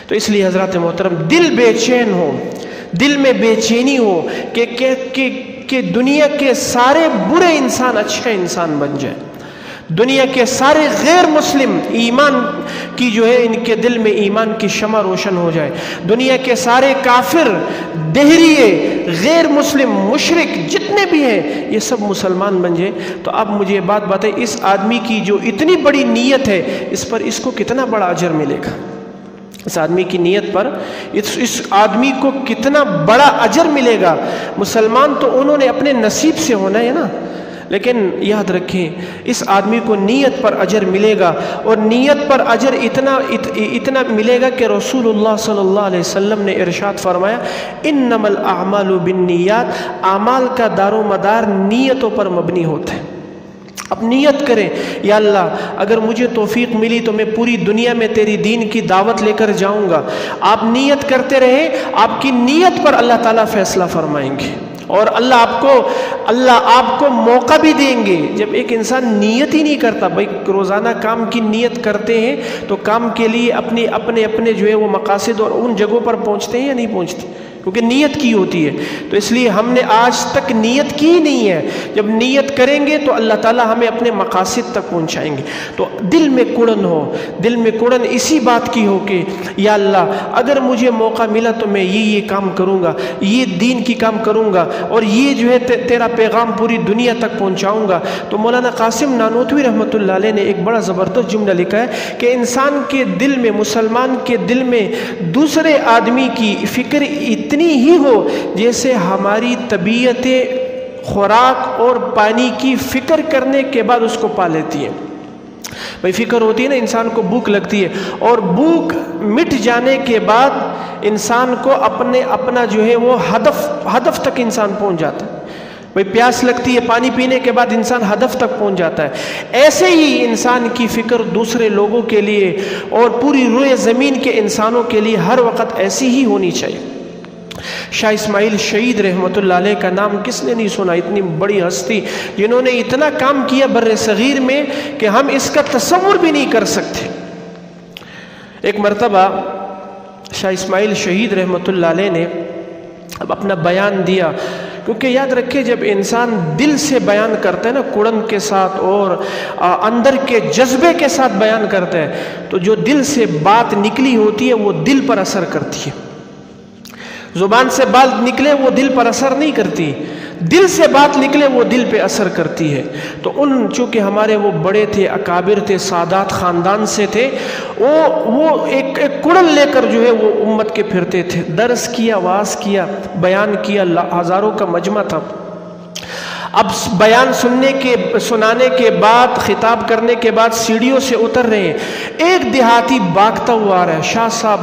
تو اس لیے حضرات محترم دل بے چین ہو، دل میں بے چینی ہو کہ دنیا کے سارے برے انسان اچھے انسان بن جائے، دنیا کے سارے غیر مسلم ایمان کی جو ہے ان کے دل میں ایمان کی شمع روشن ہو جائے، دنیا کے سارے کافر، دہریے، غیر مسلم، مشرک جتنے بھی ہیں یہ سب مسلمان بن جائے، تو اب مجھے یہ بات بتائیں، اس آدمی کی جو اتنی بڑی نیت ہے اس پر اس کو کتنا بڑا اجر ملے گا؟ اس آدمی کی نیت پر اس آدمی کو کتنا بڑا اجر ملے گا؟ مسلمان تو انہوں نے اپنے نصیب سے ہونا ہے نا، لیکن یاد رکھیں اس آدمی کو نیت پر اجر ملے گا، اور نیت پر اجر اتنا ملے گا کہ رسول اللہ صلی اللہ علیہ وسلم نے ارشاد فرمایا انما الاعمال بالنیات، اعمال کا دار و مدار نیتوں پر مبنی ہوتا ہے۔ اب نیت کریں، یا اللہ اگر مجھے توفیق ملی تو میں پوری دنیا میں تیری دین کی دعوت لے کر جاؤں گا۔ آپ نیت کرتے رہیں، آپ کی نیت پر اللہ تعالیٰ فیصلہ فرمائیں گے، اور اللہ آپ کو موقع بھی دیں گے۔ جب ایک انسان نیت ہی نہیں کرتا، بھائی روزانہ کام کی نیت کرتے ہیں تو کام کے لیے اپنے جو ہے وہ مقاصد اور ان جگہوں پر پہنچتے ہیں یا نہیں پہنچتے؟ کیونکہ نیت کی ہوتی ہے۔ تو اس لیے ہم نے آج تک نیت کی نہیں ہے، جب نیت کریں گے تو اللہ تعالیٰ ہمیں اپنے مقاصد تک پہنچائیں گے۔ تو دل میں کڑن ہو، دل میں کڑن اسی بات کی ہو کہ یا اللہ اگر مجھے موقع ملا تو میں یہ کام کروں گا، یہ دین کی کام کروں گا، اور یہ جو ہے تیرا پیغام پوری دنیا تک پہنچاؤں گا۔ تو مولانا قاسم نانوتوی رحمۃ اللہ علیہ نے ایک بڑا زبردست جملہ لکھا ہے کہ انسان کے دل میں، مسلمان کے دل میں دوسرے آدمی کی فکر اتنی ہی ہو جیسے ہماری طبیعت خوراک اور پانی کی فکر کرنے کے بعد اس کو پا لیتی ہے۔ بھئی فکر ہوتی ہے نا، انسان کو بھوک لگتی ہے، اور بھوک مٹ جانے کے بعد انسان کو اپنا جو ہے وہ ہدف تک انسان پہنچ جاتا ہے۔ بھئی پیاس لگتی ہے، پانی پینے کے بعد انسان ہدف تک پہنچ جاتا ہے۔ ایسے ہی انسان کی فکر دوسرے لوگوں کے لیے اور پوری روئے زمین کے انسانوں کے لیے ہر وقت ایسی ہی ہونی چاہیے۔ شاہ اسماعیل شہید رحمۃ اللہ علیہ کا نام کس نے نہیں سنا؟ اتنی بڑی ہستی جنہوں نے اتنا کام کیا بر صغیر میں کہ ہم اس کا تصور بھی نہیں کر سکتے۔ ایک مرتبہ شاہ اسماعیل شہید رحمۃ اللہ علیہ نے اب اپنا بیان دیا، کیونکہ یاد رکھے جب انسان دل سے بیان کرتا ہے نا، کڑن کے ساتھ اور اندر کے جذبے کے ساتھ بیان کرتا ہے، تو جو دل سے بات نکلی ہوتی ہے وہ دل پر اثر کرتی ہے۔ زبان سے بات نکلے وہ دل پر اثر نہیں کرتی، دل سے بات نکلے وہ دل پہ اثر کرتی ہے۔ تو چونکہ ہمارے وہ بڑے تھے، اکابر تھے، سادات خاندان سے تھے، وہ ایک کڑن لے کر جو ہے وہ امت کے پھرتے تھے، درس کیا، واعظ کیا، بیان کیا، ہزاروں کا مجمع تھا۔ اب بیان سنانے کے بعد، خطاب کرنے کے بعد سیڑھیوں سے اتر رہے ہیں، ایک دیہاتی بھاگتا ہوا آ رہا ہے، شاہ صاحب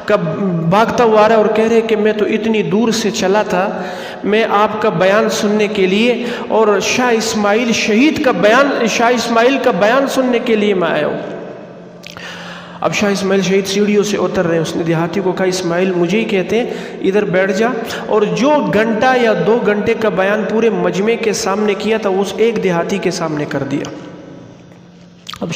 کا بھاگتا ہوا آ رہا ہے اور کہہ رہے کہ میں تو اتنی دور سے چلا تھا، میں آپ کا بیان سننے کے لیے اور شاہ اسماعیل کا بیان سننے کے لیے میں آیا ہوں۔ اب شاہ اسماعیل شہید سیڑھیوں سے اتر رہے ہیں، اس نے دیہاتی کو کہا اسماعیل مجھے ہی کہتے ہیں، ادھر بیٹھ جا، اور جو گھنٹہ یا 2 گھنٹے کا بیان پورے مجمع کے سامنے کیا تھا اس ایک دیہاتی کے سامنے کر دیا۔ اب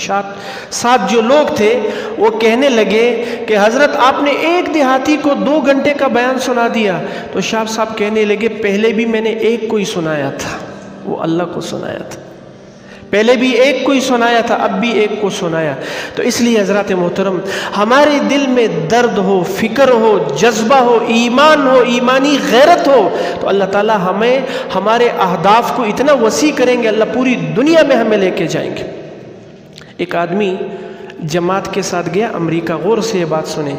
ساتھ جو لوگ تھے وہ کہنے لگے کہ حضرت آپ نے ایک دیہاتی کو 2 گھنٹے کا بیان سنا دیا۔ تو شاہ صاحب کہنے لگے پہلے بھی میں نے ایک کو ہی سنایا تھا، وہ اللہ کو سنایا تھا، پہلے بھی ایک کو ہی سنایا تھا، اب بھی ایک کو سنایا۔ تو اس لیے حضرات محترم ہمارے دل میں درد ہو، فکر ہو، جذبہ ہو، ایمان ہو، ایمانی غیرت ہو، تو اللہ تعالیٰ ہمیں ہمارے اہداف کو اتنا وسیع کریں گے، اللہ پوری دنیا میں ہمیں لے کے جائیں گے۔ ایک آدمی جماعت کے ساتھ گیا امریکہ، غور سے یہ بات سنیں،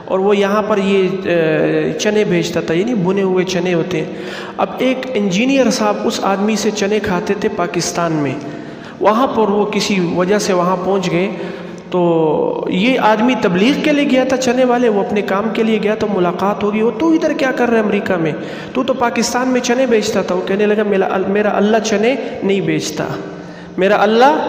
اور وہ یہاں پر یہ چنے بھیجتا تھا، یعنی بنے ہوئے چنے ہوتے ہیں۔ اب ایک انجینئر صاحب اس آدمی سے چنے کھاتے تھے پاکستان میں، وہاں پر وہ کسی وجہ سے وہاں پہنچ گئے، تو یہ آدمی تبلیغ کے لیے گیا تھا، چنے والے، وہ اپنے کام کے لیے گیا، تو ملاقات ہوگی، وہ تو ادھر کیا کر رہا ہے امریکہ میں، تو پاکستان میں چنے بیچتا تھا۔ وہ کہنے لگا میرا اللہ چنے نہیں بیچتا، میرا اللہ